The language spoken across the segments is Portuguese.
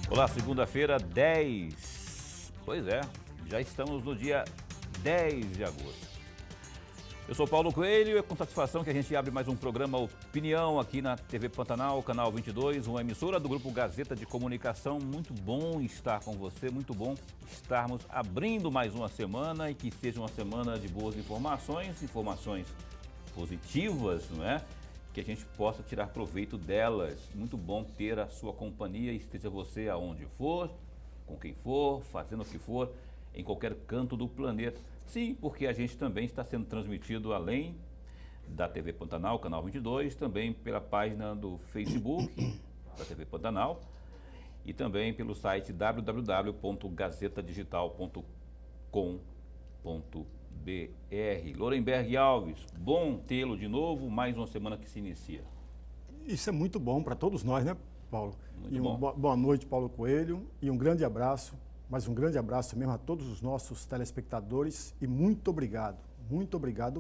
Olá, segunda-feira, 10. Pois é, já estamos no dia 10 de agosto. Eu sou Paulo Coelho e é com satisfação que a gente abre mais um programa Opinião aqui na TV Pantanal, canal 22, uma emissora do Grupo Gazeta de Comunicação. Muito bom estar com você, muito bom estarmos abrindo mais uma semana e que seja uma semana de boas informações, informações positivas, não é? Que a gente possa tirar proveito delas. Muito bom ter a sua companhia, esteja você aonde for, com quem for, fazendo o que for, em qualquer canto do planeta. Sim, porque a gente também está sendo transmitido além da TV Pantanal, canal 22, também pela página do Facebook da TV Pantanal e também pelo site www.gazetadigital.com.br. Lorenberg Alves, bom tê-lo de novo, mais uma semana que se inicia. Isso é muito bom para todos nós, né, Paulo? Muito bom. Boa noite, Paulo Coelho, e um grande abraço, mas um grande abraço mesmo a todos os nossos telespectadores e muito obrigado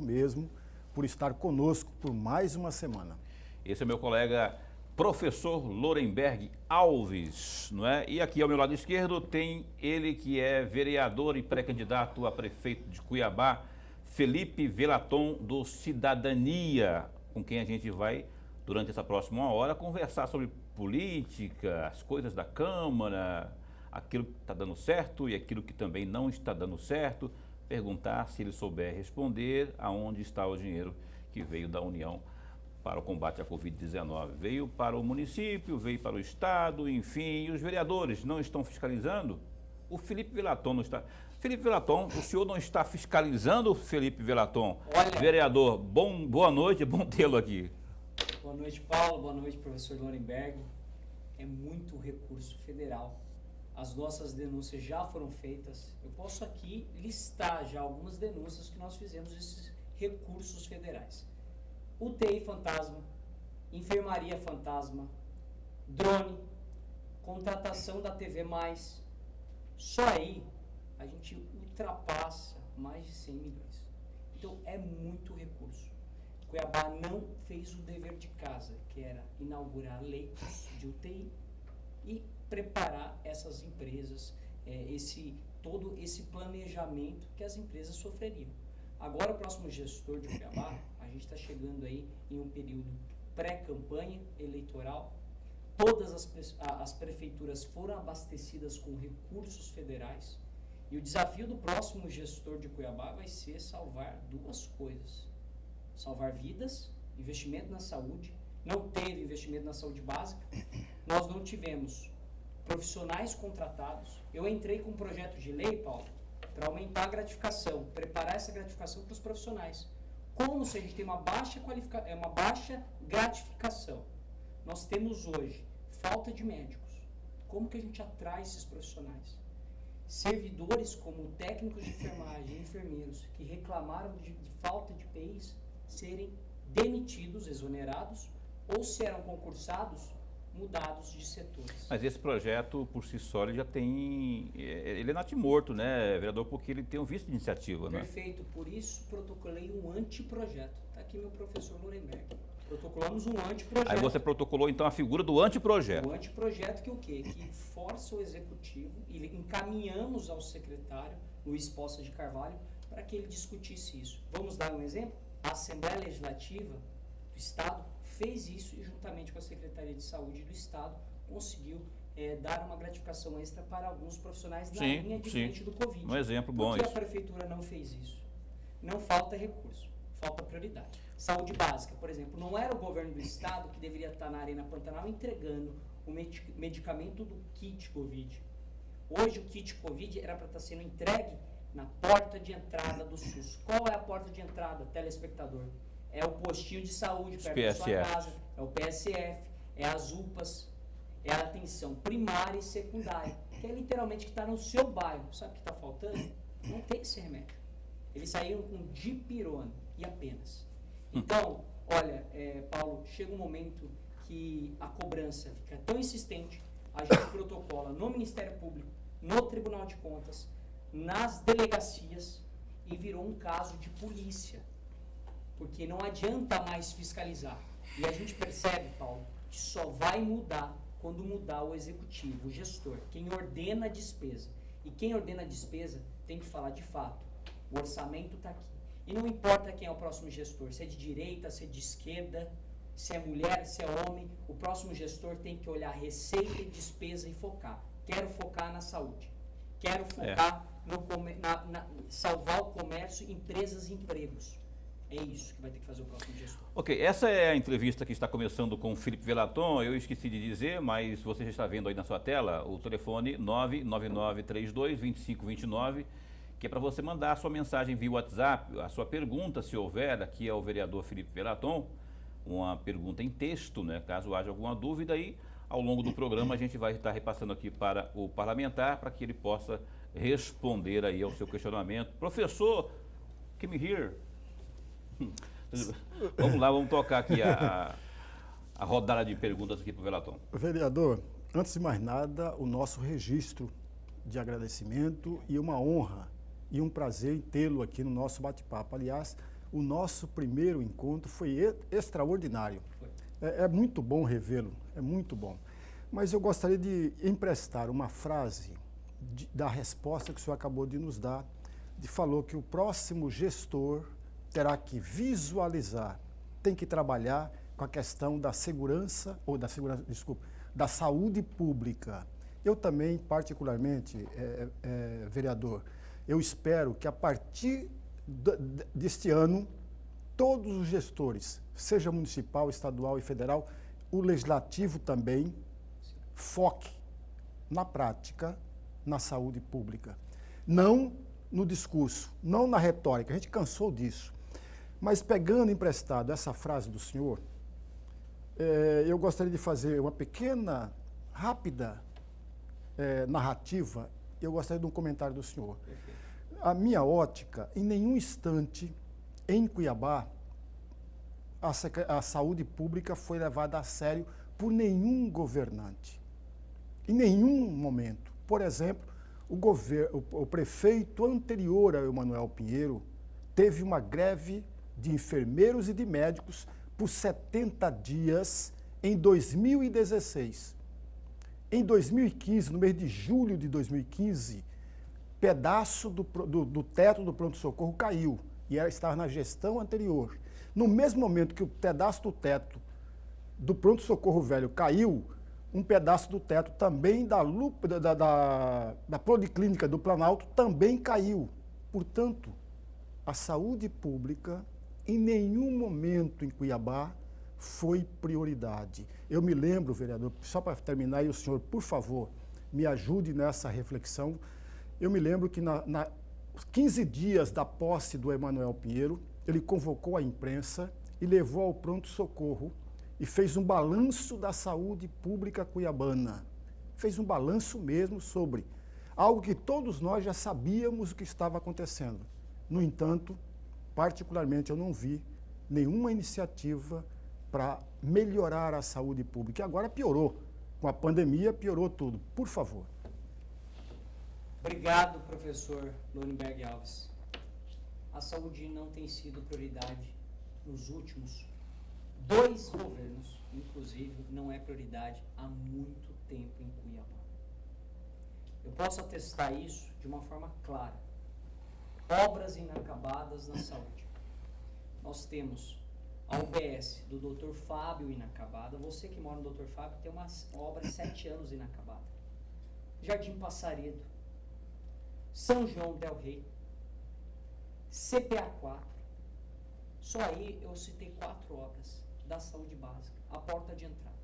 mesmo por estar conosco por mais uma semana. Esse é meu colega professor Lorenberg Alves, não é? E aqui ao meu lado esquerdo tem ele que é vereador e pré-candidato a prefeito de Cuiabá, Felipe Velaton, do Cidadania, com quem a gente vai, durante essa próxima hora, conversar sobre política, as coisas da Câmara, aquilo que está dando certo e aquilo que também não está dando certo, perguntar, se ele souber responder, aonde está o dinheiro que veio da União para o combate à Covid-19. Veio para o município, veio para o estado, enfim, e os vereadores não estão fiscalizando? O Felipe Velaton não está... Felipe Velaton, o senhor não está fiscalizando, Felipe Velaton? Olha, vereador, boa noite, bom tê-lo aqui. Boa noite, Paulo, boa noite, professor Lorenberg. É muito recurso federal. As nossas denúncias já foram feitas. Eu posso aqui listar já algumas denúncias que nós fizemos desses recursos federais. UTI fantasma, enfermaria fantasma, drone, contratação da TV+. Só aí a gente ultrapassa mais de 100 milhões. Então é muito recurso. Cuiabá não fez o dever de casa, que era inaugurar leitos de UTI e preparar essas empresas, todo esse planejamento que as empresas sofreriam. Agora, o próximo gestor de Cuiabá, a gente está chegando aí em um período pré-campanha eleitoral. Todas as prefeituras foram abastecidas com recursos federais. E o desafio do próximo gestor de Cuiabá vai ser salvar duas coisas. Salvar vidas, investimento na saúde. Não teve investimento na saúde básica. Nós não tivemos profissionais contratados. Eu entrei com um projeto de lei, Paulo, para aumentar a gratificação, preparar essa gratificação para os profissionais. Como se a gente tem uma baixa gratificação, nós temos hoje falta de médicos. Como que a gente atrai esses profissionais? Servidores como técnicos de enfermagem, enfermeiros, que reclamaram de falta de PIs, serem demitidos, exonerados, ou se eram concursados, mudados de setores. Mas esse projeto, por si só, ele já tem... Ele é natimorto, né, vereador? Porque ele tem um visto de iniciativa, né? Perfeito. Por isso, protocolei um anteprojeto. Está aqui meu professor Lorenberg. Protocolamos um anteprojeto. Aí você protocolou, então, a figura do anteprojeto. O anteprojeto que o quê? Que força o executivo, e encaminhamos ao secretário, Luiz Poça de Carvalho, para que ele discutisse isso. Vamos dar um exemplo? A Assembleia Legislativa do Estado fez isso e, juntamente com a Secretaria de Saúde do Estado, conseguiu dar uma gratificação extra para alguns profissionais na linha de frente do Covid. Um exemplo bom isso. Por isso. que a Prefeitura não fez isso? Não falta recurso, falta prioridade. Saúde básica, por exemplo, não era o governo do Estado que deveria estar na Arena Pantanal entregando o medicamento do kit Covid. Hoje o kit Covid era para estar sendo entregue na porta de entrada do SUS. Qual é a porta de entrada, telespectador? É o postinho de saúde perto da sua casa, é o PSF, é as UPAs, é a atenção primária e secundária, que é literalmente que está no seu bairro. Sabe o que está faltando? Não tem esse remédio. Eles saíram com dipirona e apenas. Então, olha, Paulo, chega um momento que a cobrança fica tão insistente, a gente protocola no Ministério Público, no Tribunal de Contas, nas delegacias, e virou um caso de polícia. Porque não adianta mais fiscalizar. E a gente percebe, Paulo, que só vai mudar quando mudar o executivo, o gestor, quem ordena a despesa. E quem ordena a despesa tem que falar de fato. O orçamento está aqui. E não importa quem é o próximo gestor, se é de direita, se é de esquerda, se é mulher, se é homem, o próximo gestor tem que olhar receita e despesa e focar. Quero focar na saúde. Quero focar no salvar o comércio, empresas e empregos. É isso que vai ter que fazer o próximo gestor. Ok, essa é a entrevista que está começando com o Felipe Velaton. Eu esqueci de dizer, mas você já está vendo aí na sua tela o telefone 99932-2529, que é para você mandar a sua mensagem via WhatsApp, a sua pergunta, se houver, aqui é o vereador Felipe Velaton, uma pergunta em texto, né, caso haja alguma dúvida, aí ao longo do programa a gente vai estar repassando aqui para o parlamentar, para que ele possa responder aí ao seu questionamento. Professor, come here. Vamos lá, vamos tocar aqui a rodada de perguntas aqui para o Velaton. Vereador, antes de mais nada, o nosso registro de agradecimento e uma honra e um prazer em tê-lo aqui no nosso bate-papo. Aliás, o nosso primeiro encontro foi extraordinário. É muito bom revê-lo, é muito bom. Mas eu gostaria de emprestar uma frase da resposta que o senhor acabou de nos dar, falou que o próximo gestor terá que visualizar, tem que trabalhar com a questão da da saúde pública. Eu também, particularmente, vereador, eu espero que a partir deste ano, todos os gestores, seja municipal, estadual e federal, o legislativo também, foque na prática, na saúde pública. Não no discurso, não na retórica, a gente cansou disso. Mas pegando emprestado essa frase do senhor, eu gostaria de fazer uma pequena, rápida narrativa. Eu gostaria de um comentário do senhor. A minha ótica, em nenhum instante, em Cuiabá, a saúde pública foi levada a sério por nenhum governante. Em nenhum momento. Por exemplo, o prefeito anterior ao Emanuel Pinheiro teve uma greve de enfermeiros e de médicos por 70 dias em 2016. Em 2015, no mês de julho de 2015, pedaço do teto do pronto-socorro caiu e estava na gestão anterior. No mesmo momento que o pedaço do teto do pronto-socorro velho caiu, um pedaço do teto também da Policlínica do Planalto também caiu. Portanto, a saúde pública em nenhum momento em Cuiabá foi prioridade. Eu me lembro, vereador, só para terminar, e o senhor, por favor, me ajude nessa reflexão. Eu me lembro que nos 15 dias da posse do Emanuel Pinheiro, ele convocou a imprensa e levou ao pronto-socorro e fez um balanço da saúde pública cuiabana. Fez um balanço mesmo sobre algo que todos nós já sabíamos o que estava acontecendo. No entanto, particularmente, eu não vi nenhuma iniciativa para melhorar a saúde pública. E agora piorou. Com a pandemia, piorou tudo. Por favor. Obrigado, professor Lorenberg Alves. A saúde não tem sido prioridade nos últimos 2 governos, inclusive não é prioridade há muito tempo em Cuiabá. Eu posso atestar isso de uma forma clara. Obras inacabadas na saúde. Nós temos a UBS do Dr. Fábio inacabada. Você que mora no Dr. Fábio tem uma obra de 7 anos inacabada. Jardim Passaredo, São João del Rei, CPA 4. Só aí eu citei 4 obras da saúde básica, a porta de entrada.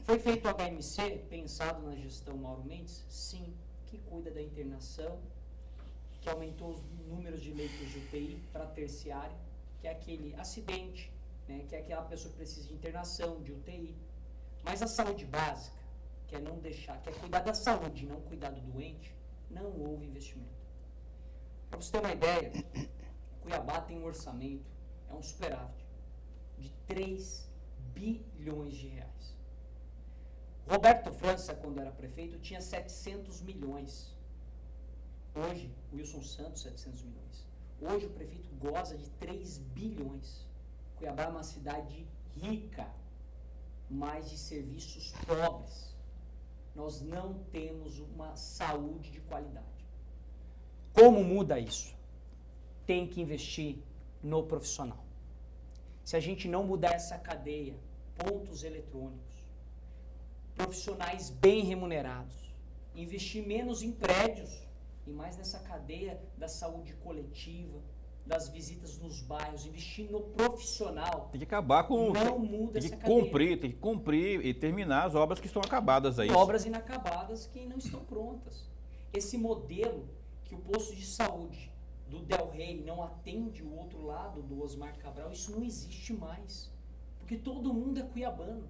Foi feito o HMC, pensado na gestão Mauro Mendes? Sim, que cuida da internação, que aumentou os números de leitos de UTI para terciária, que é aquele acidente, né, que é aquela pessoa que precisa de internação, de UTI. Mas a saúde básica, que é não deixar, que é cuidar da saúde, não cuidar do doente, não houve investimento. Para você ter uma ideia, Cuiabá tem um orçamento, é um superávit, de 3 bilhões de reais. Roberto França, quando era prefeito, tinha 700 milhões. Hoje, Wilson Santos, 700 milhões. Hoje o prefeito goza de 3 bilhões. Cuiabá é uma cidade rica. mas de serviços pobres. Nós não temos uma saúde de qualidade. Como muda isso? Tem que investir no profissional. Se a gente não mudar essa cadeia, pontos eletrônicos, profissionais bem remunerados, investir menos em prédios e mais nessa cadeia da saúde coletiva, das visitas nos bairros, investir no profissional. Tem que acabar com... Não muda tem essa que cadeia. tem que cumprir e terminar as obras que estão acabadas aí. Obras inacabadas que não estão prontas. Esse modelo que o posto de saúde do Del Rey não atende o outro lado do Osmar Cabral, isso não existe mais. Porque todo mundo é cuiabano.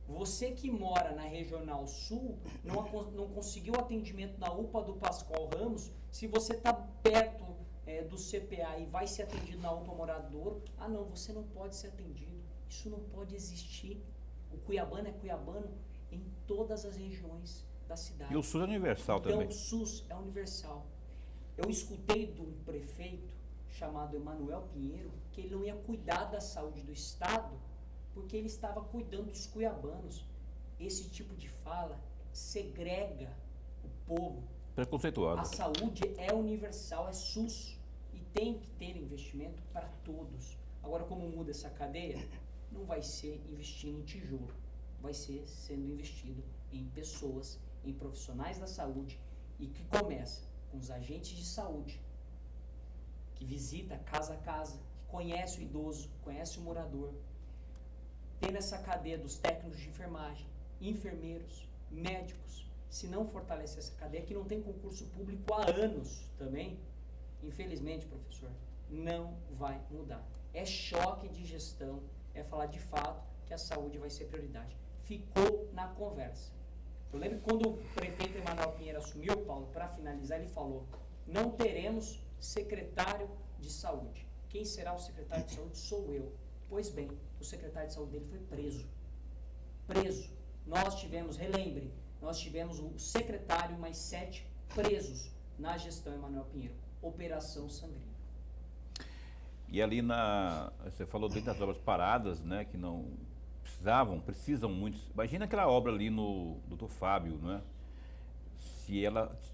Você que mora na Regional Sul, não conseguiu atendimento na UPA do Pascoal Ramos, se você está perto do CPA e vai ser atendido na UPA Morada do Ouro, não, você não pode ser atendido. Isso não pode existir. O cuiabano é cuiabano em todas as regiões da cidade. E o SUS é universal então, também. O SUS é universal. Eu escutei de um prefeito chamado Emanuel Pinheiro que ele não ia cuidar da saúde do Estado porque ele estava cuidando dos cuiabanos. Esse tipo de fala segrega o povo. Preconceituosa. A saúde é universal, é SUS e tem que ter investimento para todos. Agora, como muda essa cadeia? Não vai ser investindo em tijolo, vai ser sendo investido em pessoas, em profissionais da saúde e que começa com os agentes de saúde, que visita casa a casa, que conhece o idoso, conhece o morador, tendo essa cadeia dos técnicos de enfermagem, enfermeiros, médicos. Se não fortalecer essa cadeia, que não tem concurso público há anos também, infelizmente, professor, não vai mudar. É choque de gestão, é falar de fato que a saúde vai ser prioridade. Ficou na conversa. Eu lembro que quando o prefeito Emanuel Pinheiro assumiu, Paulo, para finalizar, ele falou: não teremos secretário de saúde. Quem será o secretário de saúde sou eu. Pois bem, o secretário de saúde dele foi preso. Preso. Nós tivemos, relembre, nós tivemos o secretário mais 7 presos na gestão Emanuel Pinheiro. Operação Sangria. E ali você falou dentro das obras paradas, né, que não precisam muito. Imagina aquela obra ali no Dr. Fábio, né? Se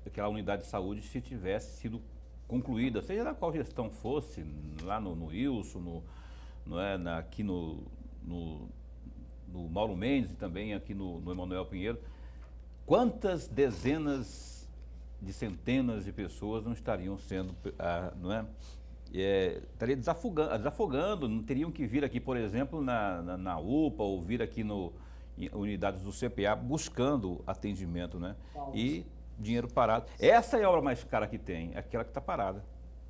aquela unidade de saúde se tivesse sido concluída, seja lá qual gestão fosse, lá no Wilson, aqui no Mauro Mendes e também aqui no Emanuel Pinheiro, quantas dezenas de centenas de pessoas não estariam sendo, estaria desafogando, não teriam que vir aqui, por exemplo, na UPA ou vir aqui em unidades do CPA buscando atendimento, né? Paulo, E dinheiro parado. Essa é a obra mais cara que tem, é aquela que está parada.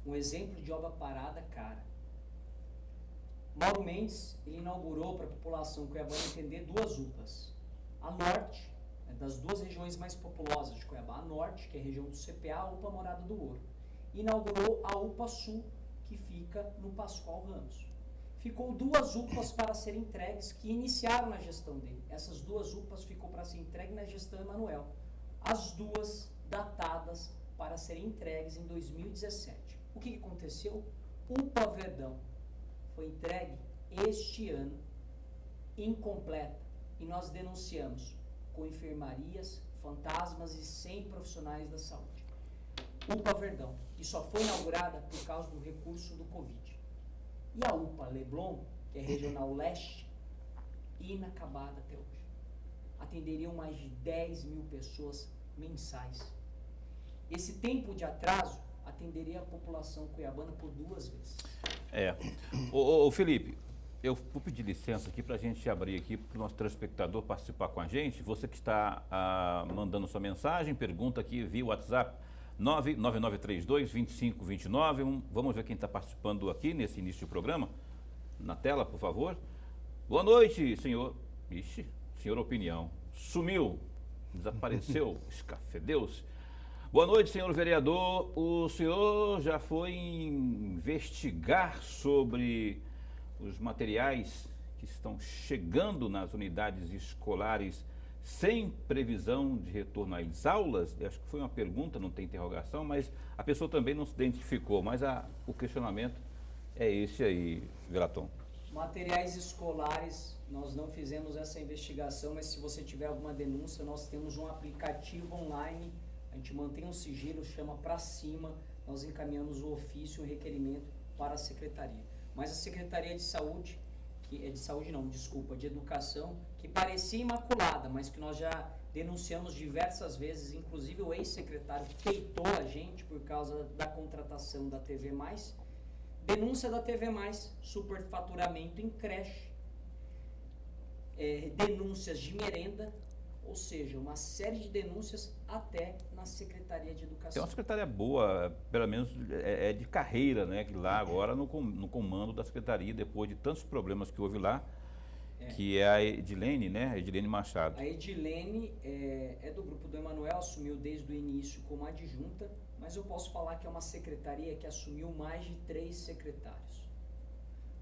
Um exemplo de obra parada, cara. Mauro Mendes, ele inaugurou para a população cuiabana entender 2 UPAs. A norte, das 2 regiões mais populosas de Cuiabá, a norte, que é a região do CPA, a UPA Morada do Ouro. Inaugurou a UPA Sul, que fica no Pascoal Ramos. Ficou 2 UPAs para serem entregues, que iniciaram na gestão dele. Essas 2 UPAs ficou para ser entregue na gestão Emanuel. As 2 datadas para serem entregues em 2017. O que aconteceu? UPA Verdão foi entregue este ano, incompleta, e nós denunciamos com enfermarias, fantasmas e 100 profissionais da saúde. UPA Verdão, que só foi inaugurada por causa do recurso do Covid. E a UPA Leblon, que é regional leste, inacabada até hoje. Atenderiam mais de 10 mil pessoas mensais. Esse tempo de atraso atenderia a população cuiabana por 2 vezes. Ô Felipe, eu vou pedir licença aqui para a gente abrir aqui para o nosso telespectador participar com a gente. Você que está mandando sua mensagem, pergunta aqui via WhatsApp 99932-2529. Vamos ver quem está participando aqui nesse início do programa. Na tela, por favor. Boa noite, senhor. Ixi, senhor Opinião. Sumiu, desapareceu, escafedeu-se. Boa noite, senhor vereador. O senhor já foi investigar sobre os materiais que estão chegando nas unidades escolares sem previsão de retorno às aulas? Eu acho que foi uma pergunta, não tem interrogação, mas a pessoa também não se identificou. Mas o questionamento é esse aí, Velaton. Materiais escolares, nós não fizemos essa investigação, mas se você tiver alguma denúncia, nós temos um aplicativo online, a gente mantém um sigilo, chama Pra Cima, nós encaminhamos o ofício, o requerimento para a Secretaria. Mas a Secretaria de Saúde, de Educação, que parecia imaculada, mas que nós já denunciamos diversas vezes, inclusive o ex-secretário peitou a gente por causa da contratação da TV+, denúncia da TV+, superfaturamento em creche, denúncias de merenda, ou seja, uma série de denúncias até na Secretaria de Educação. Tem uma secretaria boa, pelo menos é de carreira, né? Que lá agora no comando da secretaria, depois de tantos problemas que houve lá, que é a Edilene, né? Edilene Machado. A Edilene é do grupo do Emanuel, assumiu desde o início como adjunta, mas eu posso falar que é uma secretaria que assumiu mais de 3 secretários.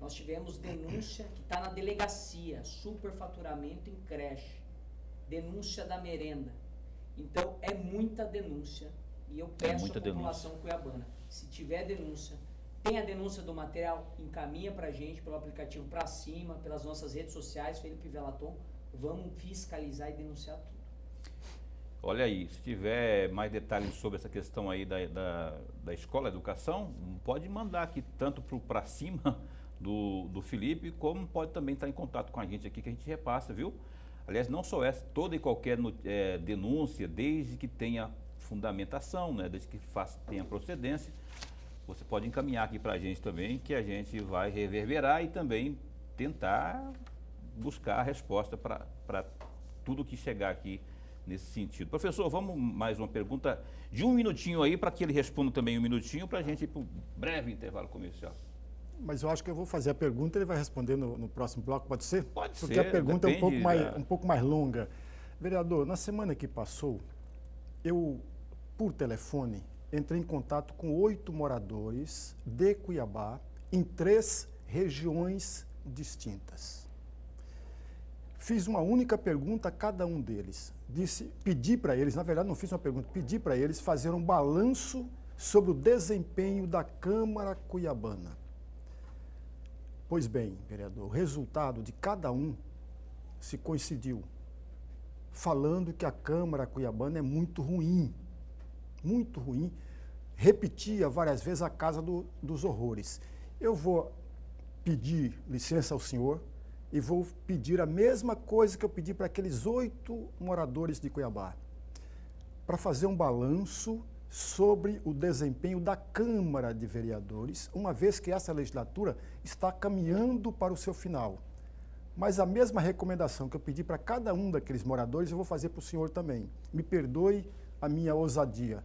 Nós tivemos denúncia que está na delegacia, superfaturamento em creche, denúncia da merenda. Então, é muita denúncia e eu peço à população cuiabana, se tiver denúncia, tem a denúncia do material, encaminha pra gente pelo aplicativo Pra Cima, pelas nossas redes sociais, Felipe Velaton, vamos fiscalizar e denunciar tudo. Olha aí, se tiver mais detalhes sobre essa questão aí da escola, educação, pode mandar aqui tanto Pra Cima do Felipe, como pode também estar em contato com a gente aqui, que a gente repassa, viu? Aliás, não só essa, toda e qualquer denúncia, desde que tenha fundamentação, né, desde que tenha procedência, você pode encaminhar aqui para a gente também, que a gente vai reverberar e também tentar buscar a resposta para tudo que chegar aqui nesse sentido. Professor, vamos mais uma pergunta de 1 minutinho aí, para que ele responda também 1 minutinho, para a gente ir para um breve intervalo comercial. Mas eu acho que eu vou fazer a pergunta e ele vai responder no próximo bloco, pode ser? Pode ser. Porque a pergunta é um pouco mais longa. Vereador, na semana que passou, eu, por telefone, entrei em contato com 8 moradores de Cuiabá, em 3 regiões distintas. Fiz uma única pergunta a cada um deles. Pedi para eles, na verdade não fiz uma pergunta, pedi para eles fazer um balanço sobre o desempenho da Câmara Cuiabana. Pois bem, vereador, o resultado de cada um se coincidiu, falando que a Câmara Cuiabana é muito ruim, repetia várias vezes a Casa dos Horrores. Eu vou pedir licença ao senhor e vou pedir a mesma coisa que eu pedi para aqueles 8 moradores de Cuiabá, para fazer um balanço sobre o desempenho da Câmara de Vereadores, uma vez que essa legislatura está caminhando para o seu final. Mas a mesma recomendação que eu pedi para cada um daqueles moradores, eu vou fazer para o senhor também. Me perdoe a minha ousadia.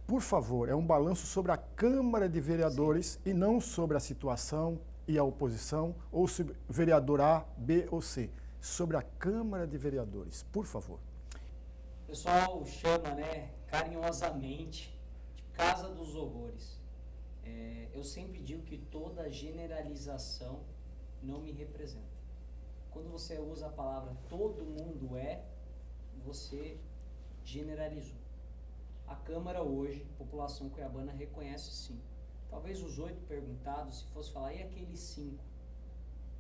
Por favor, é um balanço sobre a Câmara de Vereadores e não sobre a situação e a oposição, ou sobre vereador A, B ou C. Sobre a Câmara de Vereadores, por favor. O pessoal chama, carinhosamente, de Casa dos Horrores. Eu sempre digo que toda generalização não me representa. Quando você usa a palavra todo mundo você generalizou. A Câmara hoje, a população cuiabana reconhece sim. Talvez os 8 perguntados, se fosse falar, e aqueles 5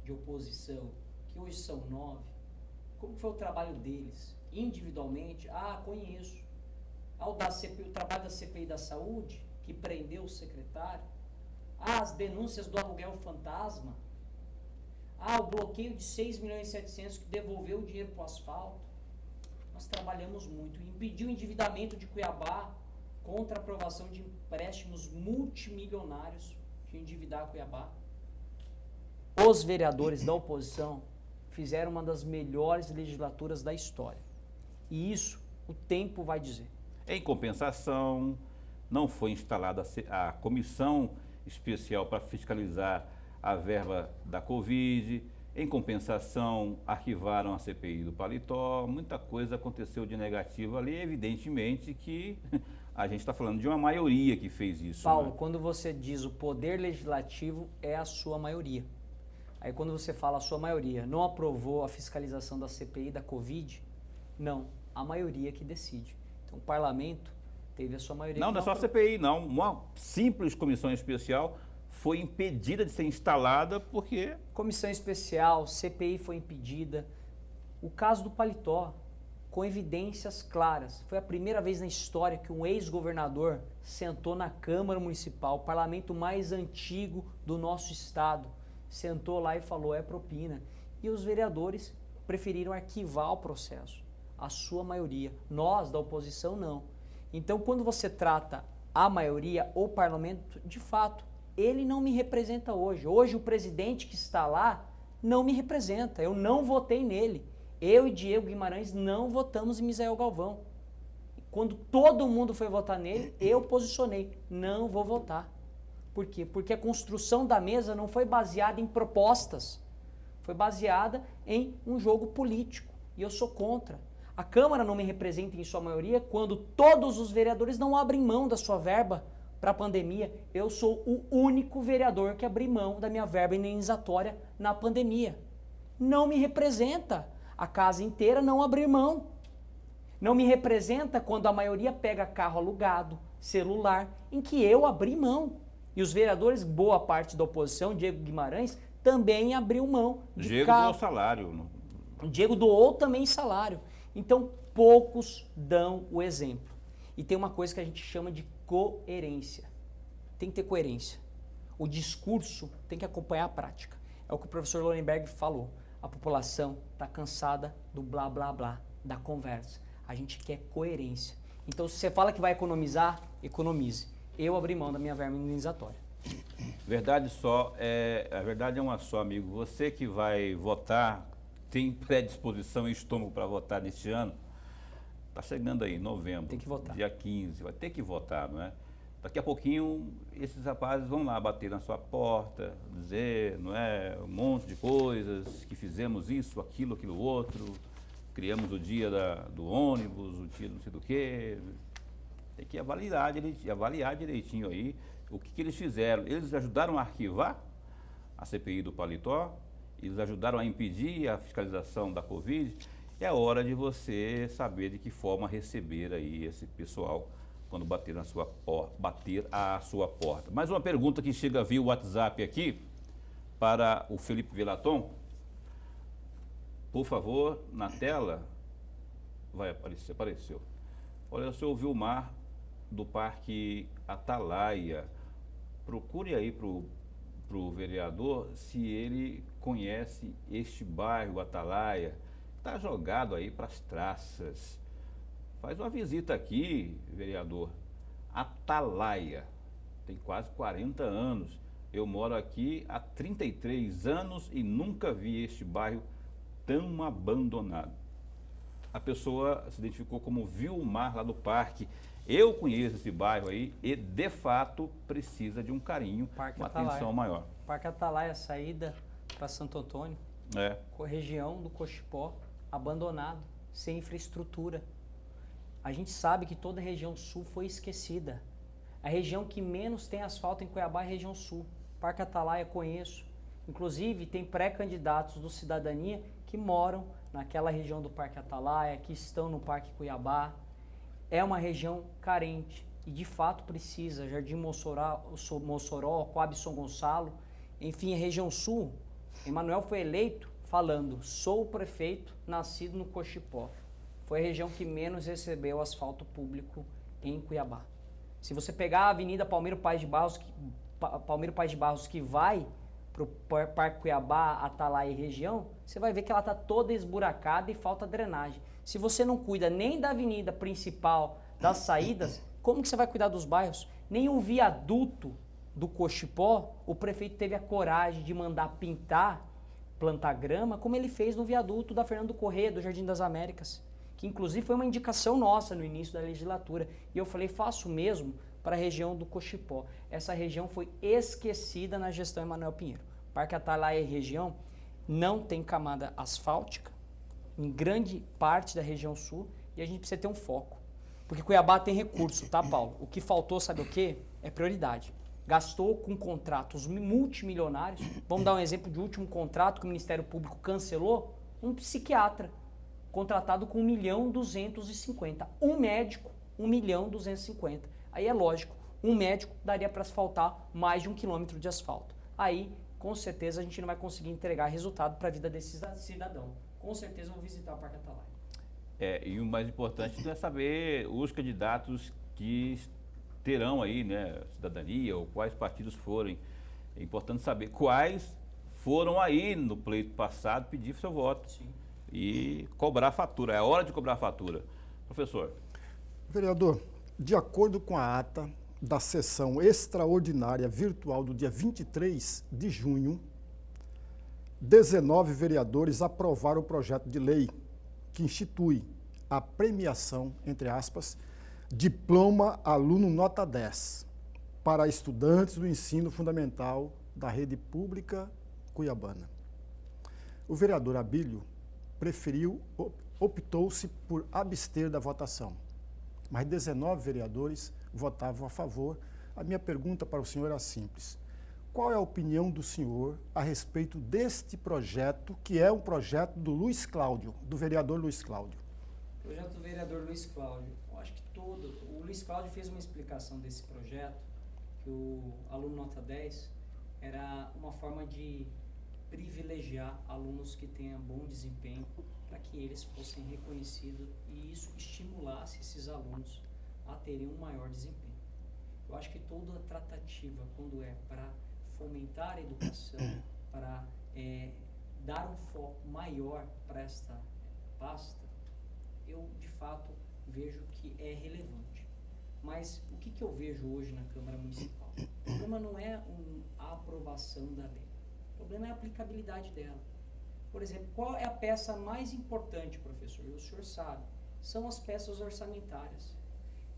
de oposição, que hoje são 9, como foi o trabalho deles? Individualmente, conheço. O trabalho da CPI da Saúde, que prendeu o secretário. As denúncias do aluguel fantasma. O bloqueio de 6.700.000 que devolveu o dinheiro para o asfalto. Nós trabalhamos muito. Impediu o endividamento de Cuiabá contra a aprovação de empréstimos multimilionários de endividar Cuiabá. Os vereadores da oposição fizeram uma das melhores legislaturas da história. E isso o tempo vai dizer. Em compensação, não foi instalada a comissão especial para fiscalizar a verba da Covid. Em compensação, arquivaram a CPI do Paletó. Muita coisa aconteceu de negativo ali. Evidentemente que a gente está falando de uma maioria que fez isso. Paulo, quando você diz o poder legislativo, é a sua maioria. Aí quando você fala a sua maioria não aprovou a fiscalização da CPI da Covid, não, a maioria que decide. Então o parlamento teve a sua maioria. Não é só a CPI, não. Uma simples comissão especial foi impedida de ser instalada porque... Comissão especial, CPI foi impedida. O caso do Paletó, com evidências claras. Foi a primeira vez na história que um ex-governador sentou na Câmara Municipal, o parlamento mais antigo do nosso estado, sentou lá e falou, é propina. E os vereadores preferiram arquivar o processo, a sua maioria. Nós, da oposição, não. Então, quando você trata a maioria, o parlamento, de fato, ele não me representa hoje. Hoje, o presidente que está lá não me representa. Eu não votei nele. Eu e Diego Guimarães não votamos em Misael Galvão. Quando todo mundo foi votar nele, eu posicionei, não vou votar. Por quê? Porque a construção da mesa não foi baseada em propostas, foi baseada em um jogo político. E eu sou contra. A Câmara não me representa em sua maioria quando todos os vereadores não abrem mão da sua verba para a pandemia. Eu sou o único vereador que abri mão da minha verba indenizatória na pandemia. Não me representa. A casa inteira não abrir mão. Não me representa quando a maioria pega carro alugado, celular, em que eu abri mão. E os vereadores, boa parte da oposição, Diego Guimarães, também abriu mão de Diego carro. doou salário. Diego doou também salário. Então, poucos dão o exemplo. E tem uma coisa que a gente chama de coerência. Tem que ter coerência. O discurso tem que acompanhar a prática. É o que o professor Lorenberg falou. A população está cansada do blá, blá, blá, da conversa. A gente quer coerência. Então, se você fala que vai economizar, economize. Eu abri mão da minha verba indenizatória. A verdade é uma só, amigo. Você que vai votar, tem predisposição e estômago para votar neste ano, está chegando aí, novembro. Tem que votar. Dia 15, vai ter que votar, não é? Daqui a pouquinho, esses rapazes vão lá bater na sua porta, dizer, não é, um monte de coisas, que fizemos isso, aquilo outro, criamos o dia do ônibus, o dia não sei do quê. Tem que avaliar direitinho aí o que eles fizeram. Eles ajudaram a arquivar a CPI do Paletó, eles ajudaram a impedir a fiscalização da Covid. É hora de você saber de que forma receber aí esse pessoal quando bater à sua porta. Mais uma pergunta que chega via WhatsApp aqui para o Felipe Velaton. Por favor, na tela, vai aparecer, apareceu. Olha, o senhor Vilmar do Parque Atalaia. Procure aí para o vereador se ele conhece este bairro Atalaia. Está jogado aí para as traças. Faz uma visita aqui, vereador. Atalaia. Tem quase 40 anos. Eu moro aqui há 33 anos e nunca vi este bairro tão abandonado. A pessoa se identificou como Vilmar lá do parque. Eu conheço esse bairro aí e, de fato, precisa de um carinho, uma atenção maior. Parque Atalaia, saída para Santo Antônio. Região do Cochipó, abandonado, sem infraestrutura. A gente sabe que toda a região sul foi esquecida. A região que menos tem asfalto em Cuiabá é a região sul. Parque Atalaia conheço. Inclusive, tem pré-candidatos do Cidadania que moram naquela região do Parque Atalaia, que estão no Parque Cuiabá. É uma região carente e, de fato, precisa. Jardim Mossoró, Coab São Gonçalo, enfim, a região sul. Emanuel foi eleito falando, sou o prefeito nascido no Cochipó. Foi a região que menos recebeu asfalto público em Cuiabá. Se você pegar a Avenida Palmeiro Paz de Barros, que vai para o Parque Cuiabá, Atalaia e região, você vai ver que ela está toda esburacada e falta drenagem. Se você não cuida nem da avenida principal, das saídas, como que você vai cuidar dos bairros? Nem o viaduto do Cochipó, o prefeito teve a coragem de mandar pintar, plantar grama, como ele fez no viaduto da Fernando Corrêa, do Jardim das Américas, que inclusive foi uma indicação nossa no início da legislatura. E eu falei, faço o mesmo para a região do Cochipó. Essa região foi esquecida na gestão Emanuel Pinheiro. Parque Atalaia e região não tem camada asfáltica em grande parte da região sul e a gente precisa ter um foco. Porque Cuiabá tem recurso, tá, Paulo? O que faltou, sabe o quê? É prioridade. Gastou com contratos multimilionários. Vamos dar um exemplo de último contrato que o Ministério Público cancelou. Um psiquiatra contratado com 1.250.000. Um médico, 1.250.000. Aí é lógico, um médico daria para asfaltar mais de 1 quilômetro de asfalto. Aí, com certeza, a gente não vai conseguir entregar resultado para a vida desse cidadão. Com certeza eu vou visitar o Parque Atalaia. E o mais importante é saber os candidatos que terão aí, né, cidadania, ou quais partidos forem. É importante saber quais foram aí no pleito passado pedir seu voto. Sim. E cobrar a fatura. É hora de cobrar a fatura. Professor. Vereador, de acordo com a ata da sessão extraordinária virtual do dia 23 de junho, 19 vereadores aprovaram o projeto de lei que institui a premiação, entre aspas, diploma aluno nota 10 para estudantes do ensino fundamental da rede pública cuiabana. O vereador Abílio optou-se por abster da votação, mas 19 vereadores votavam a favor. A minha pergunta para o senhor é simples. Qual é a opinião do senhor a respeito deste projeto, que é um projeto do Luiz Cláudio, do vereador Luiz Cláudio? Projeto do vereador Luiz Cláudio. Eu acho que o Luiz Cláudio fez uma explicação desse projeto, que o aluno nota 10 era uma forma de privilegiar alunos que tenham bom desempenho para que eles fossem reconhecidos e isso estimulasse esses alunos a terem um maior desempenho. Eu acho que toda a tratativa, quando é para fomentar a educação, para dar um foco maior para esta pasta, eu de fato vejo que é relevante. Mas o que eu vejo hoje na Câmara Municipal? O problema não é a aprovação da lei, o problema é a aplicabilidade dela. Por exemplo, qual é a peça mais importante, professor? E o senhor sabe, são as peças orçamentárias.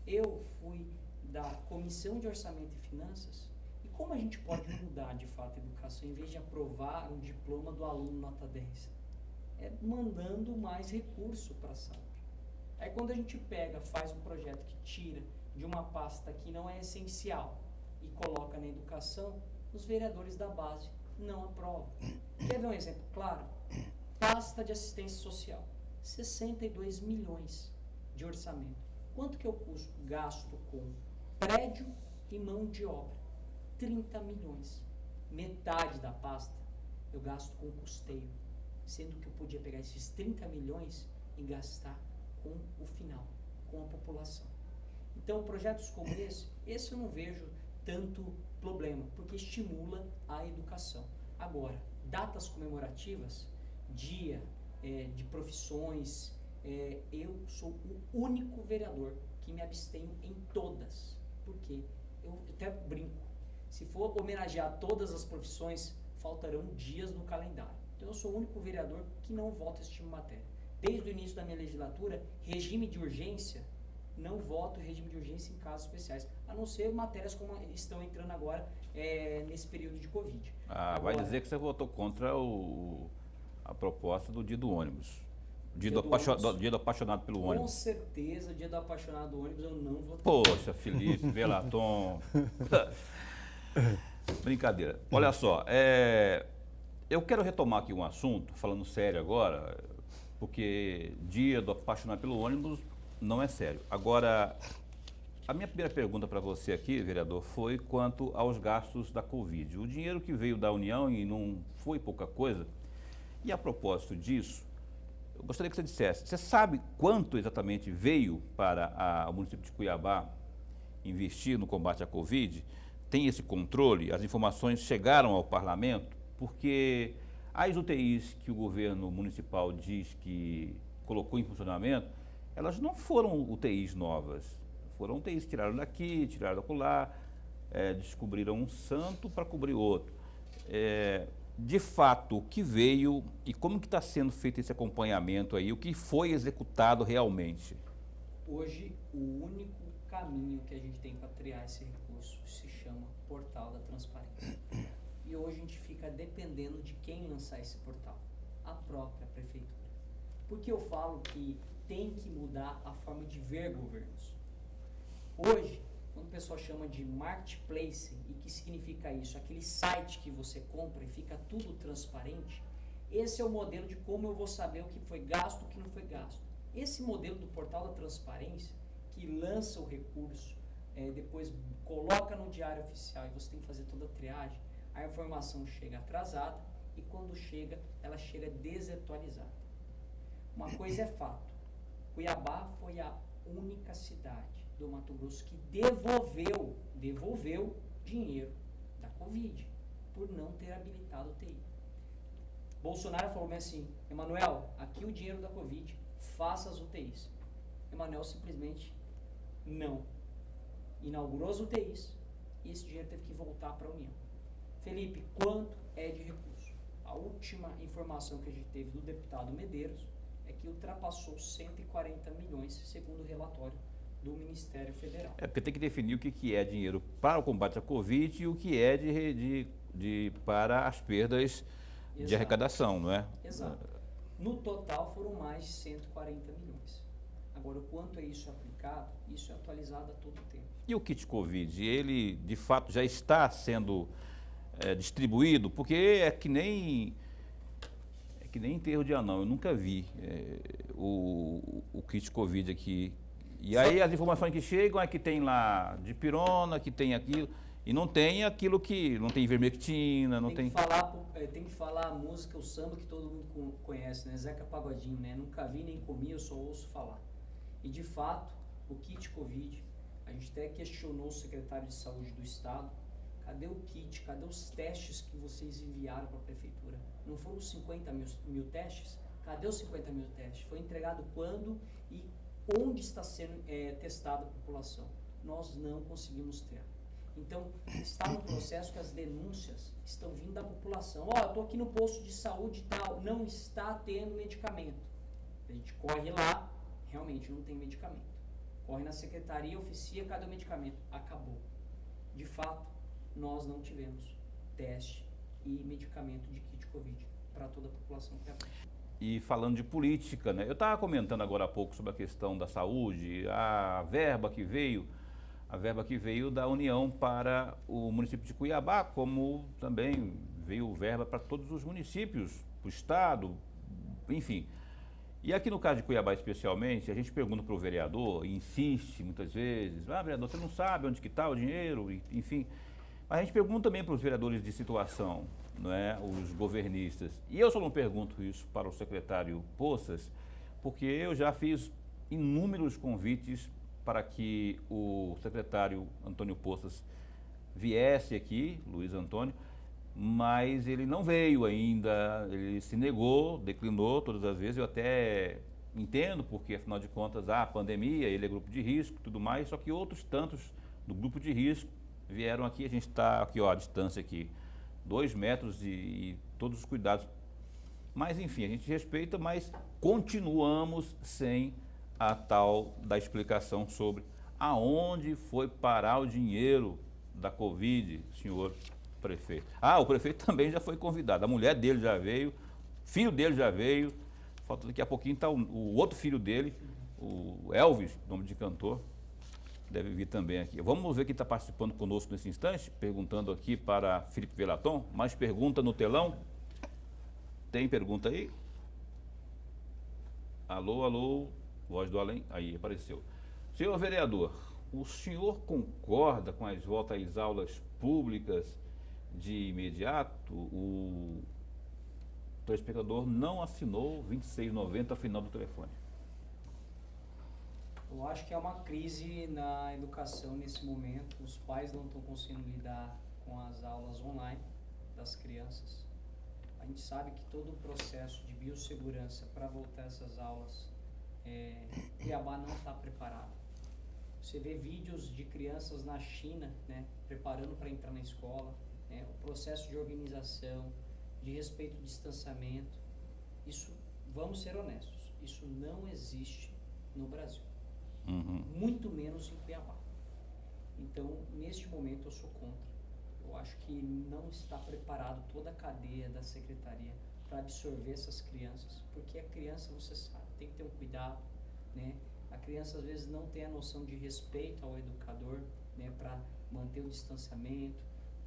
Eu fui da Comissão de Orçamento e Finanças, e como a gente pode mudar de fato a educação em vez de aprovar um diploma do aluno nota 10? É mandando mais recurso para a SAP. Aí quando a gente faz um projeto que tira de uma pasta que não é essencial e coloca na educação, os vereadores da base não aprovam. Quer ver um exemplo claro? Pasta de assistência social, 62 milhões de orçamento. Quanto que eu gasto com prédio e mão de obra? 30 milhões. Metade da pasta eu gasto com custeio, sendo que eu podia pegar esses 30 milhões e gastar com o final, com a população. Então, projetos como esse eu não vejo tanto problema, porque estimula a educação. Agora, datas comemorativas, dia de profissões, eu sou o único vereador que me abstenho em todas, porque eu até brinco, se for homenagear todas as profissões, faltarão dias no calendário. Então eu sou o único vereador que não vota esse tipo de matéria. Desde o início da minha legislatura, regime de urgência, não voto regime de urgência em casos especiais, a não ser matérias como estão entrando agora nesse período de Covid. Agora, vai dizer que você votou contra a proposta do dia do ônibus. Dia do apaixonado pelo ônibus. Com certeza, o dia do apaixonado do ônibus eu não votei. Poxa, Felipe, Velaton. Brincadeira. Olha só, eu quero retomar aqui um assunto, falando sério agora, porque dia do apaixonado pelo ônibus não é sério. Agora, a minha primeira pergunta para você aqui, vereador, foi quanto aos gastos da Covid. O dinheiro que veio da União e não foi pouca coisa. E a propósito disso, eu gostaria que você dissesse, você sabe quanto exatamente veio para o município de Cuiabá investir no combate à Covid? Tem esse controle? As informações chegaram ao parlamento? Porque as UTIs que o governo municipal diz que colocou em funcionamento, elas não foram UTIs novas. Foram UTIs que tiraram daqui, tiraram da acolá, descobriram um santo para cobrir outro. De fato, o que veio e como que está sendo feito esse acompanhamento aí, o que foi executado realmente? Hoje, o único caminho que a gente tem para triar esse recurso se chama Portal da Transparência. E hoje a gente fica dependendo de quem lançar esse portal, a própria prefeitura. Porque eu falo que tem que mudar a forma de ver governos. Hoje, quando o pessoal chama de marketplace, e que significa isso? Aquele site que você compra e fica tudo transparente, esse é o modelo de como eu vou saber o que foi gasto e o que não foi gasto. Esse modelo do Portal da Transparência, que lança o recurso depois coloca no diário oficial e você tem que fazer toda a triagem, a informação chega atrasada e quando chega, ela chega desatualizada. Uma coisa é fato, Cuiabá foi a única cidade do Mato Grosso que devolveu dinheiro da Covid por não ter habilitado o TI. Bolsonaro falou bem assim, Emanuel, aqui o dinheiro da Covid, faça as UTIs. Emanuel simplesmente não. Inaugurou as UTIs e esse dinheiro teve que voltar para a União. Felipe, quanto é de recurso? A última informação que a gente teve do deputado Medeiros é que ultrapassou 140 milhões, segundo o relatório do Ministério Federal. Porque tem que definir o que é dinheiro para o combate à Covid e o que é para as perdas de arrecadação, não é? Exato. No total foram mais de 140 milhões. Agora, o quanto é isso aplicado, isso é atualizado a todo tempo. E o kit Covid, ele de fato já está sendo distribuído? Porque é que nem enterro de anão, eu nunca vi o kit Covid aqui. E aí as informações que chegam é que tem lá dipirona, que tem aquilo, e não tem aquilo que, não tem ivermectina, não tem... Tem que falar a música, o samba que todo mundo conhece, né? Zeca Pagodinho, né? Nunca vi nem comi, eu só ouço falar. E de fato, o kit Covid, a gente até questionou o secretário de saúde do estado, cadê o kit, cadê os testes que vocês enviaram para a prefeitura? Não foram 50 mil testes? Cadê os 50 mil testes? Foi entregado quando e onde está sendo testada a população? Nós não conseguimos ter. Então, está no processo que as denúncias estão vindo da população. Eu estou aqui no posto de saúde e tal, não está tendo medicamento. A gente corre lá, realmente não tem medicamento. Corre na secretaria, oficia, cadê o medicamento? Acabou. De fato, nós não tivemos teste e medicamento de kit Covid para toda a população que é. E falando de política, né? Eu estava comentando agora há pouco sobre a questão da saúde, a verba que veio da União para o município de Cuiabá, como também veio verba para todos os municípios, para o estado, enfim. E aqui no caso de Cuiabá especialmente, a gente pergunta para o vereador, e insiste muitas vezes, vereador, você não sabe onde que está o dinheiro, enfim. Mas a gente pergunta também para os vereadores de situação, não é? Os governistas. E eu só não pergunto isso para o secretário Poças, porque eu já fiz inúmeros convites para que o secretário Antônio Poças viesse aqui, Luiz Antônio, mas ele não veio ainda, ele se negou, declinou todas as vezes. Eu até entendo, porque afinal de contas há pandemia, ele é grupo de risco e tudo mais, só que outros tantos do grupo de risco vieram aqui, a gente está aqui, ó, a distância aqui, 2 metros e todos os cuidados. Mas enfim, a gente respeita, mas continuamos sem a tal da explicação sobre aonde foi parar o dinheiro da Covid, senhor prefeito. O prefeito também já foi convidado, a mulher dele já veio, filho dele já veio, falta daqui a pouquinho está o outro filho dele, o Elvis, nome de cantor, deve vir também aqui. Vamos ver quem está participando conosco nesse instante, perguntando aqui para Felipe Velaton. Mais pergunta no telão? Tem pergunta aí? Alô, alô, voz do além, aí apareceu. Senhor vereador, o senhor concorda com as voltas às aulas públicas de imediato? O telespectador não assinou 2690 final do telefone. Eu acho que é uma crise na educação nesse momento. Os pais não estão conseguindo lidar com as aulas online das crianças. A gente sabe que todo o processo de biossegurança para voltar essas aulas, Cuiabá não está preparado. Você vê vídeos de crianças na China, né, preparando para entrar na escola, né, o processo de organização, de respeito ao distanciamento. Isso, vamos ser honestos, isso não existe no Brasil. Muito menos em Cuiabá. Então, neste momento, eu sou contra. Eu acho que não está preparado toda a cadeia da secretaria para absorver essas crianças, porque a criança, você sabe, tem que ter um cuidado, né? A criança, às vezes, não tem a noção de respeito ao educador, né, para manter o distanciamento,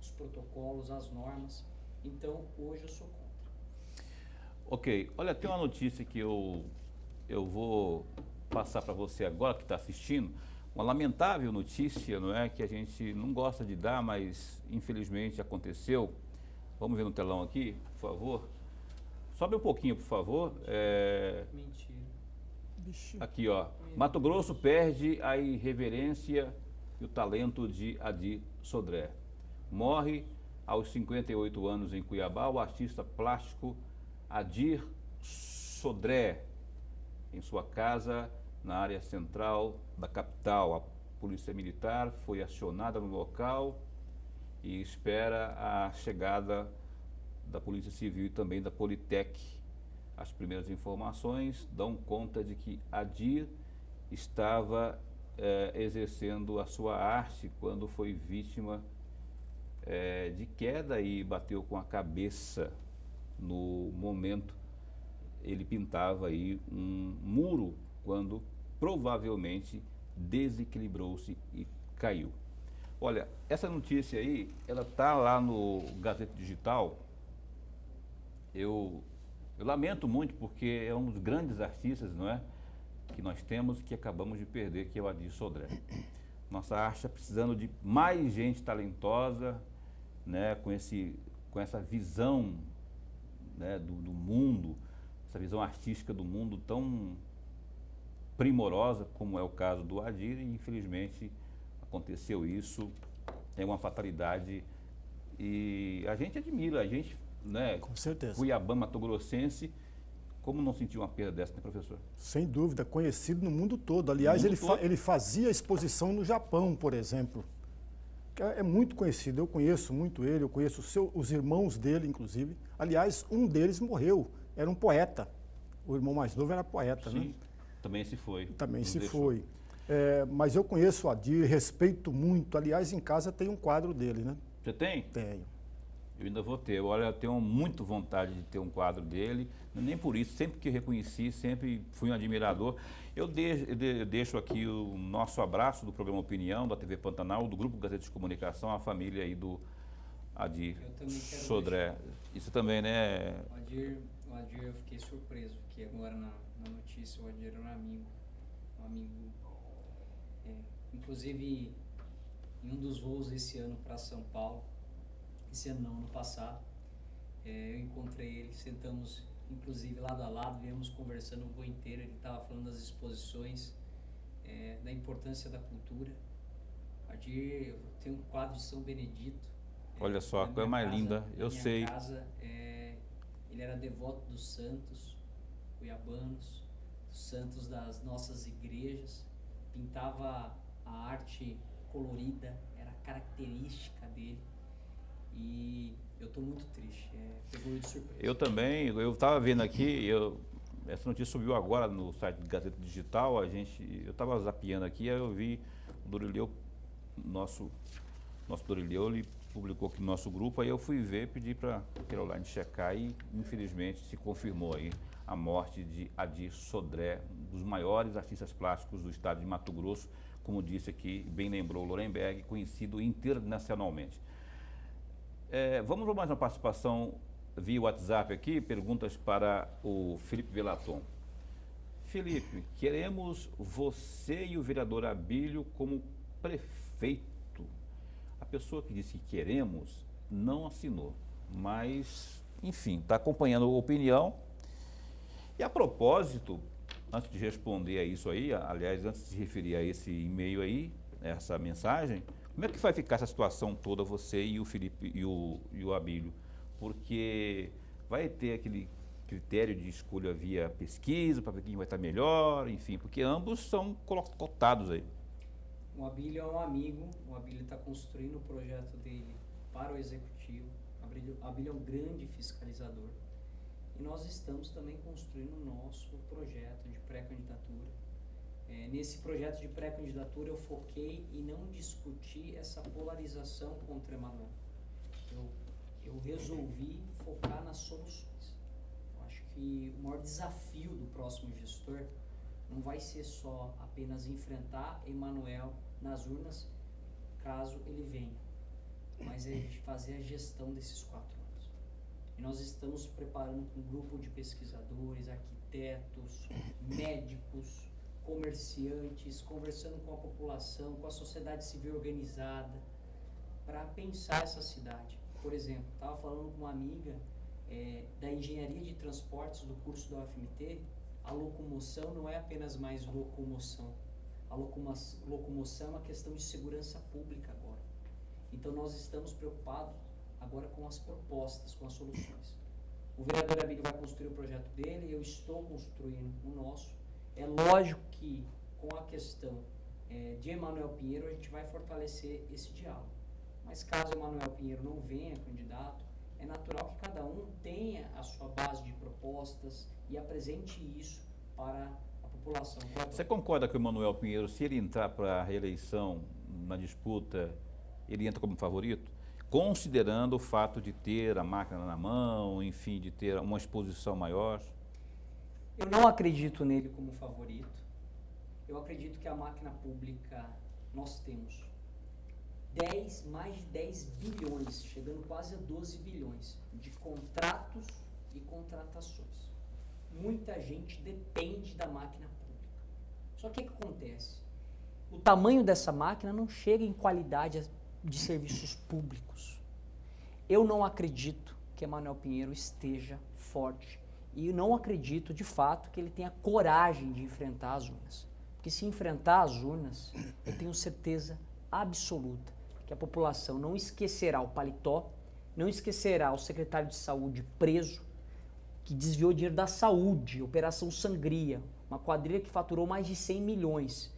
os protocolos, as normas. Então, hoje eu sou contra. Ok. Olha, tem uma notícia que eu vou passar para você agora que está assistindo, uma lamentável notícia, não é, que a gente não gosta de dar, mas infelizmente aconteceu. Vamos ver no telão aqui, por favor. Sobe um pouquinho, por favor. Mentira. Aqui, ó. Mato Grosso perde a irreverência e o talento de Adir Sodré. Morre aos 58 anos em Cuiabá o artista plástico Adir Sodré, em sua casa na área central da capital. A polícia militar foi acionada no local e espera a chegada da Polícia Civil e também da Politec. As primeiras informações dão conta de que Adir estava exercendo a sua arte quando foi vítima de queda e bateu com a cabeça no momento. Ele pintava aí um muro quando provavelmente desequilibrou-se e caiu. Olha, essa notícia aí, ela está lá no Gazeta Digital. Eu lamento muito porque é um dos grandes artistas, não é, que nós temos, que acabamos de perder, que é o Adir Sodré. Nossa arte está precisando de mais gente talentosa, né, com essa visão, né, do mundo, essa visão artística do mundo tão primorosa como é o caso do Adir, e infelizmente aconteceu isso, é uma fatalidade e a gente admira, a gente, né, Com certeza. Cuiabá, Mato-Grossense, como não sentiu uma perda dessa, né, professor? Sem dúvida, conhecido no mundo todo. Aliás, No mundo todo. ele fazia exposição no Japão, por exemplo. Que é muito conhecido, eu conheço muito ele, eu conheço os irmãos dele, inclusive. Aliás, um deles morreu, era um poeta. O irmão mais novo era poeta, Sim, né? também se foi. Também nos se deixou. foi. Mas eu conheço o Adir, respeito muito. Aliás, em casa tem um quadro dele, né? Você tem? Tenho. Eu ainda vou ter. Olha, eu tenho muito vontade de ter um quadro dele. Nem por isso, sempre que reconheci, sempre fui um admirador. Eu deixo aqui o nosso abraço do programa Opinião, da TV Pantanal, do Grupo Gazeta de Comunicação, a família aí do Adir Eu também quero Sodré. Isso também, né? O Adir eu fiquei surpreso, porque agora na notícia o Adir era um amigo. Inclusive, em um dos voos esse ano para São Paulo, esse ano não, ano passado, eu encontrei ele, sentamos inclusive lado a lado, viemos conversando o voo inteiro, ele estava falando das exposições, da importância da cultura. Adir, eu tenho um quadro de São Benedito. Olha só, a na coisa minha mais casa, linda, na eu minha sei. casa, ele era devoto dos santos cuiabanos, dos santos das nossas igrejas, pintava a arte colorida, era característica dele, e eu estou muito triste, pegou de surpresa. Eu também, eu estava vendo aqui, essa notícia subiu agora no site do Gazeta Digital, eu estava zapeando aqui, aí eu vi o Dorileu, nosso Dorileu, ele publicou aqui no nosso grupo, aí eu fui ver, pedi para a Caroline checar e infelizmente se confirmou aí a morte de Adir Sodré, um dos maiores artistas plásticos do estado de Mato Grosso, como disse aqui, bem lembrou Lorenberg, conhecido internacionalmente. Vamos para mais uma participação via WhatsApp aqui, perguntas para o Felipe Velaton. Felipe, queremos você e o vereador Abílio como prefeito. A pessoa que disse que queremos não assinou, mas, enfim, está acompanhando a opinião. E a propósito, antes de responder a isso aí, aliás, antes de se referir a esse e-mail aí, essa mensagem, como é que vai ficar essa situação toda, você e o Felipe e o Abílio? Porque vai ter aquele critério de escolha via pesquisa, para ver quem vai estar melhor, enfim, porque ambos são cotados aí. O Abílio é um amigo, o Abílio está construindo o projeto dele para o executivo, o Abílio é um grande fiscalizador. E nós estamos também construindo o nosso projeto de pré-candidatura. Nesse projeto de pré-candidatura eu foquei em não discutir essa polarização contra Emanuel. Eu resolvi focar nas soluções. Eu acho que o maior desafio do próximo gestor não vai ser só apenas enfrentar Emanuel nas urnas, caso ele venha, mas é a gente fazer a gestão desses 4 anos. E nós estamos preparando um grupo de pesquisadores, arquitetos, médicos, comerciantes, conversando com a população, com a sociedade civil organizada, para pensar essa cidade. Por exemplo, estava falando com uma amiga da engenharia de transportes do curso da UFMT. A locomoção não é apenas mais locomoção. A locomoção é uma questão de segurança pública agora. Então nós estamos preocupados agora com as propostas, com as soluções. O vereador Abílio vai construir o projeto dele, eu estou construindo o nosso. É lógico que com a questão de Emanuel Pinheiro a gente vai fortalecer esse diálogo. Mas caso Emanuel Pinheiro não venha candidato, é natural que cada um tenha a sua base de propostas e apresente isso para a população. Você concorda que o Emanuel Pinheiro, se ele entrar para a reeleição na disputa, ele entra como favorito? Considerando o fato de ter a máquina na mão, enfim, de ter uma exposição maior? Eu não acredito nele como favorito. Eu acredito que a máquina pública, nós temos mais de 10 bilhões, chegando quase a 12 bilhões, de contratos e contratações. Muita gente depende da máquina pública. Só que o que acontece? O tamanho dessa máquina não chega em qualidade de serviços públicos. Eu não acredito que Emanuel Pinheiro esteja forte e não acredito de fato que ele tenha coragem de enfrentar as urnas. Porque se enfrentar as urnas, eu tenho certeza absoluta que a população não esquecerá o paletó, não esquecerá o secretário de saúde preso, que desviou dinheiro da saúde, Operação Sangria, uma quadrilha que faturou mais de 100 milhões,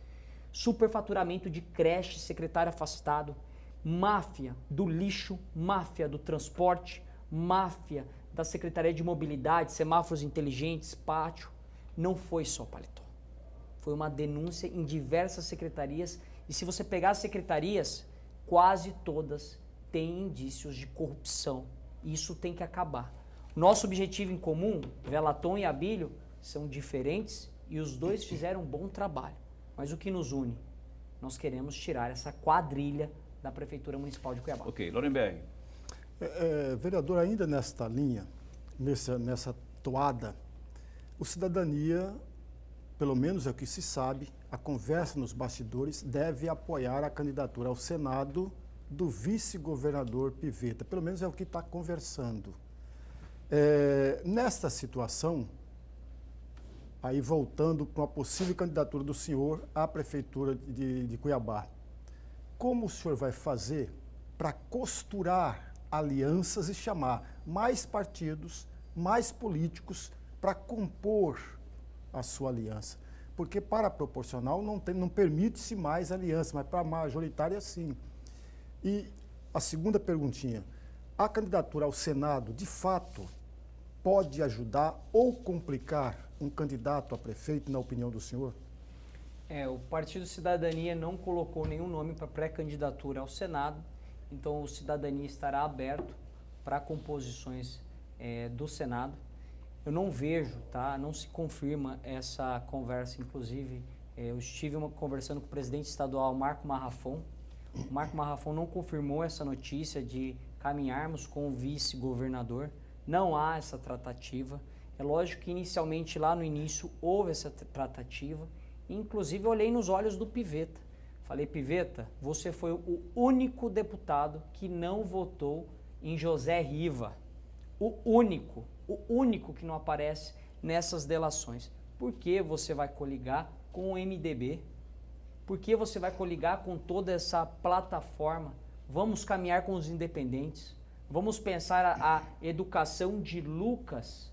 superfaturamento de creche, secretário afastado, máfia do lixo, máfia do transporte, máfia da Secretaria de Mobilidade, semáforos inteligentes, pátio. Não foi só paletó. Foi uma denúncia em diversas secretarias e se você pegar as secretarias, quase todas têm indícios de corrupção. Isso tem que acabar. Nosso objetivo em comum, Velaton e Abílio, são diferentes e os dois fizeram um bom trabalho. Mas o que nos une? Nós queremos tirar essa quadrilha da Prefeitura Municipal de Cuiabá. Ok, Lorenberg. Vereador, ainda nesta linha, nessa toada, o Cidadania, pelo menos é o que se sabe, a conversa nos bastidores deve apoiar a candidatura ao Senado do vice-governador Pivetta. Pelo menos é o que está conversando. Nesta situação, aí voltando para uma possível candidatura do senhor à Prefeitura de Cuiabá, como o senhor vai fazer para costurar alianças e chamar mais partidos, mais políticos para compor a sua aliança? Porque para a proporcional não permite-se mais aliança, mas para a majoritária sim. E a segunda perguntinha, a candidatura ao Senado, de fato, pode ajudar ou complicar um candidato a prefeito, na opinião do senhor? O Partido Cidadania não colocou nenhum nome para pré-candidatura ao Senado, então o Cidadania estará aberto para composições do Senado. Eu não vejo, não se confirma essa conversa, inclusive eu estive conversando com o presidente estadual Marco Marrafon. O Marco Marrafon não confirmou essa notícia de caminharmos com o vice-governador, não há essa tratativa. É lógico que inicialmente, lá no início, houve essa tratativa, inclusive eu olhei nos olhos do Pivetta. Falei, Pivetta, você foi o único deputado que não votou em José Riva. O único que não aparece nessas delações. Por que você vai coligar com o MDB? Por que você vai coligar com toda essa plataforma? Vamos caminhar com os independentes. Vamos pensar a educação de Lucas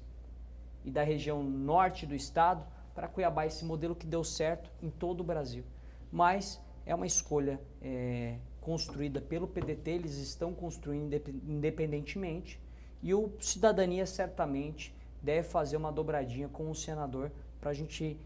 e da região norte do estado para Cuiabá, esse modelo que deu certo em todo o Brasil. Mas é uma escolha construída pelo PDT, eles estão construindo independentemente. E o Cidadania certamente deve fazer uma dobradinha com o senador para a gente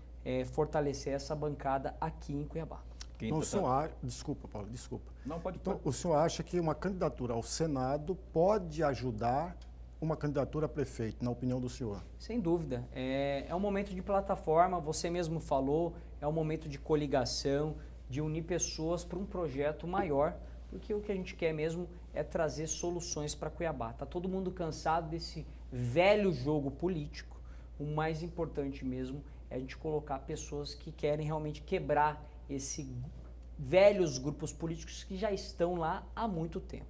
fortalecer essa bancada aqui em Cuiabá. Então, o senhor desculpa, Paulo, desculpa. Não, pode. Então, o senhor acha que uma candidatura ao Senado pode ajudar uma candidatura a prefeito, na opinião do senhor? Sem dúvida. É um momento de plataforma, você mesmo falou, é um momento de coligação, de unir pessoas para um projeto maior, porque o que a gente quer mesmo é trazer soluções para Cuiabá. Está todo mundo cansado desse velho jogo político. O mais importante mesmo é a gente colocar pessoas que querem realmente quebrar velhos grupos políticos que já estão lá há muito tempo.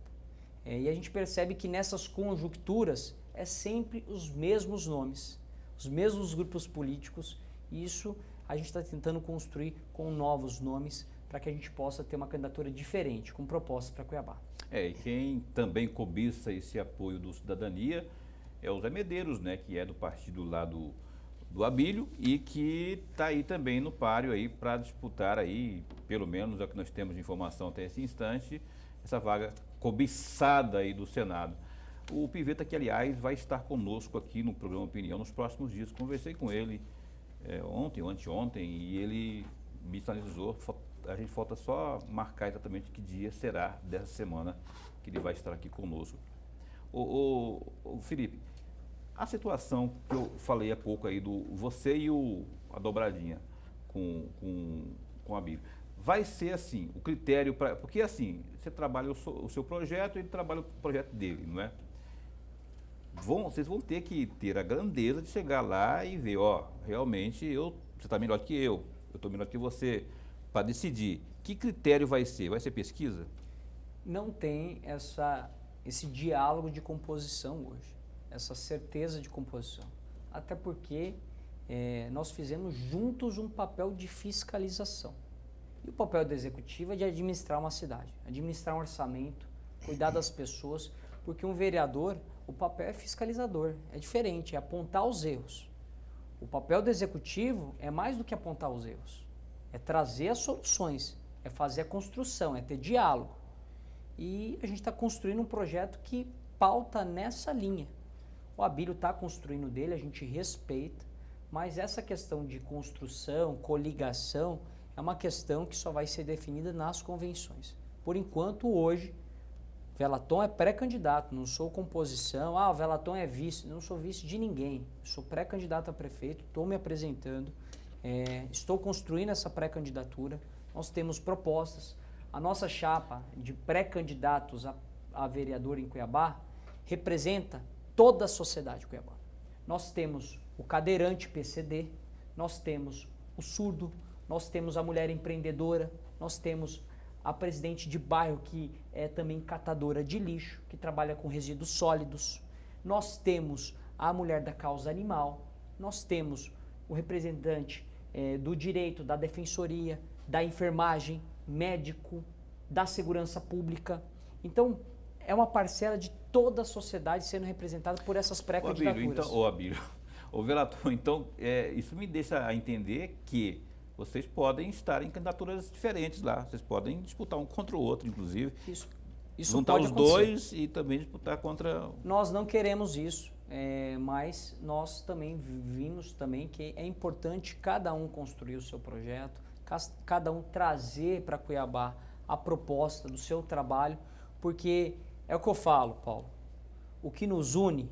E a gente percebe que nessas conjunturas é sempre os mesmos nomes, os mesmos grupos políticos, e isso a gente está tentando construir com novos nomes para que a gente possa ter uma candidatura diferente, com propostas para Cuiabá. E quem também cobiça esse apoio do Cidadania é o Zé Medeiros, né, que é do partido lá do Abílio e que está aí também no páreo aí para disputar aí, pelo menos é o que nós temos de informação até esse instante, essa vaga cobiçada aí do Senado. O Pivetta, que aliás vai estar conosco aqui no programa Opinião nos próximos dias. Conversei com ele ontem ou anteontem e ele me sinalizou. A gente falta só marcar exatamente que dia será dessa semana que ele vai estar aqui conosco. O Felipe, a situação que eu falei há pouco aí do você e a dobradinha com a Bíblia, vai ser assim, o critério para... Porque assim, você trabalha o seu projeto e ele trabalha o projeto dele, não é? Vocês vão ter que ter a grandeza de chegar lá e ver, realmente você está melhor que eu estou melhor que você, para decidir. Que critério vai ser? Vai ser pesquisa? Não tem esse diálogo de composição hoje, essa certeza de composição. Até porque nós fizemos juntos um papel de fiscalização. E o papel do executivo é de administrar uma cidade, administrar um orçamento, cuidar das pessoas, porque um vereador, o papel é fiscalizador, é diferente, é apontar os erros. O papel do executivo é mais do que apontar os erros, é trazer as soluções, é fazer a construção, é ter diálogo. E a gente está construindo um projeto que pauta nessa linha. O Abílio está construindo dele, a gente respeita, mas essa questão de construção, coligação, é uma questão que só vai ser definida nas convenções. Por enquanto, hoje, Velaton é pré-candidato, não sou composição, o Velaton é vice, não sou vice de ninguém, sou pré-candidato a prefeito, estou me apresentando, estou construindo essa pré-candidatura, nós temos propostas, a nossa chapa de pré-candidatos a vereador em Cuiabá representa toda a sociedade cuiabana. Nós temos o cadeirante PCD, nós temos o surdo, nós temos a mulher empreendedora, nós temos a presidente de bairro que é também catadora de lixo, que trabalha com resíduos sólidos, nós temos a mulher da causa animal, nós temos o representante do direito, da defensoria, da enfermagem, médico, da segurança pública. Então, é uma parcela de toda a sociedade sendo representada por essas pré-candidaturas. O Velaton, então, isso me deixa a entender que vocês podem estar em candidaturas diferentes lá, vocês podem disputar um contra o outro, inclusive. Isso juntar pode os acontecer. dois e também disputar contra... Nós não queremos isso, mas nós também vimos também que é importante cada um construir o seu projeto, cada um trazer para Cuiabá a proposta do seu trabalho, porque é o que eu falo, Paulo, o que nos une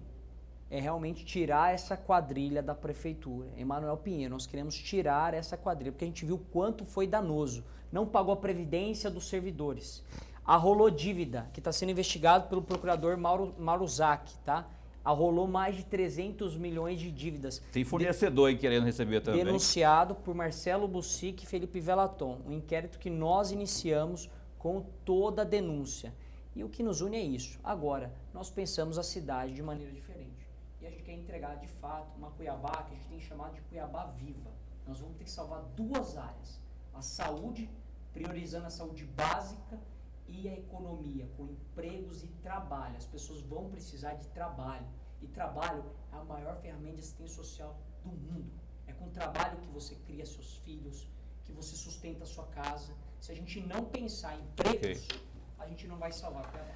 é realmente tirar essa quadrilha da prefeitura. Emanuel Pinheiro, nós queremos tirar essa quadrilha, porque a gente viu quanto foi danoso. Não pagou a previdência dos servidores. Arrolou dívida, que está sendo investigado pelo procurador Maruzak, tá? Arrolou mais de 300 milhões de dívidas. Tem fornecedor aí querendo receber também. Denunciado por Marcelo Bussic e Felipe Velaton. Um inquérito que nós iniciamos com toda a denúncia. E o que nos une é isso. Agora, nós pensamos a cidade de maneira diferente. E a gente quer entregar, de fato, uma Cuiabá que a gente tem chamado de Cuiabá viva. Nós vamos ter que salvar duas áreas. A saúde, priorizando a saúde básica, e a economia, com empregos e trabalho. As pessoas vão precisar de trabalho. E trabalho é a maior ferramenta de assistência social do mundo. É com trabalho que você cria seus filhos, que você sustenta a sua casa. Se a gente não pensar em empregos, a gente não vai salvar a Cuiabá.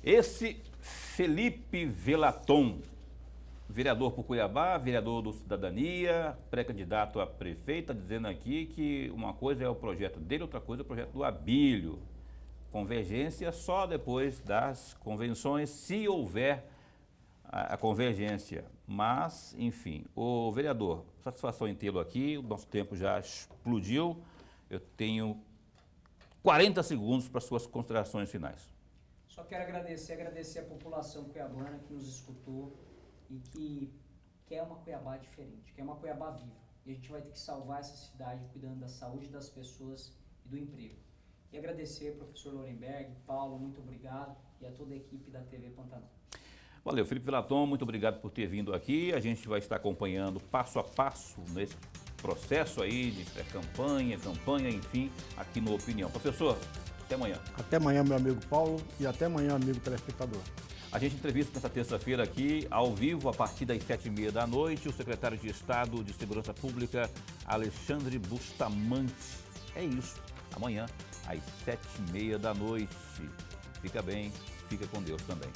Esse Felipe Velaton, vereador por Cuiabá, vereador do Cidadania, pré-candidato a prefeito, está dizendo aqui que uma coisa é o projeto dele, outra coisa é o projeto do Abílio. Convergência só depois das convenções, se houver a convergência. Mas, enfim, o vereador, satisfação em tê-lo aqui, o nosso tempo já explodiu. Eu tenho 40 segundos para suas considerações finais. Só quero agradecer a população cuiabana que nos escutou e que quer uma Cuiabá diferente, quer uma Cuiabá viva. e a gente vai ter que salvar essa cidade cuidando da saúde das pessoas e do emprego. E agradecer ao professor Lorenberg, Paulo, muito obrigado, e a toda a equipe da TV Pantanal. Valeu, Felipe Vilaton, muito obrigado por ter vindo aqui. A gente vai estar acompanhando passo a passo nesse processo aí de pré-campanha, campanha, enfim, aqui no Opinião. Professor, até amanhã. Até amanhã, meu amigo Paulo, e até amanhã, amigo telespectador. A gente entrevista nessa terça-feira aqui, ao vivo, a partir das 7h30 da noite, o secretário de Estado de Segurança Pública, Alexandre Bustamante. É isso, amanhã, às 7h30 da noite. Fica bem, fica com Deus também.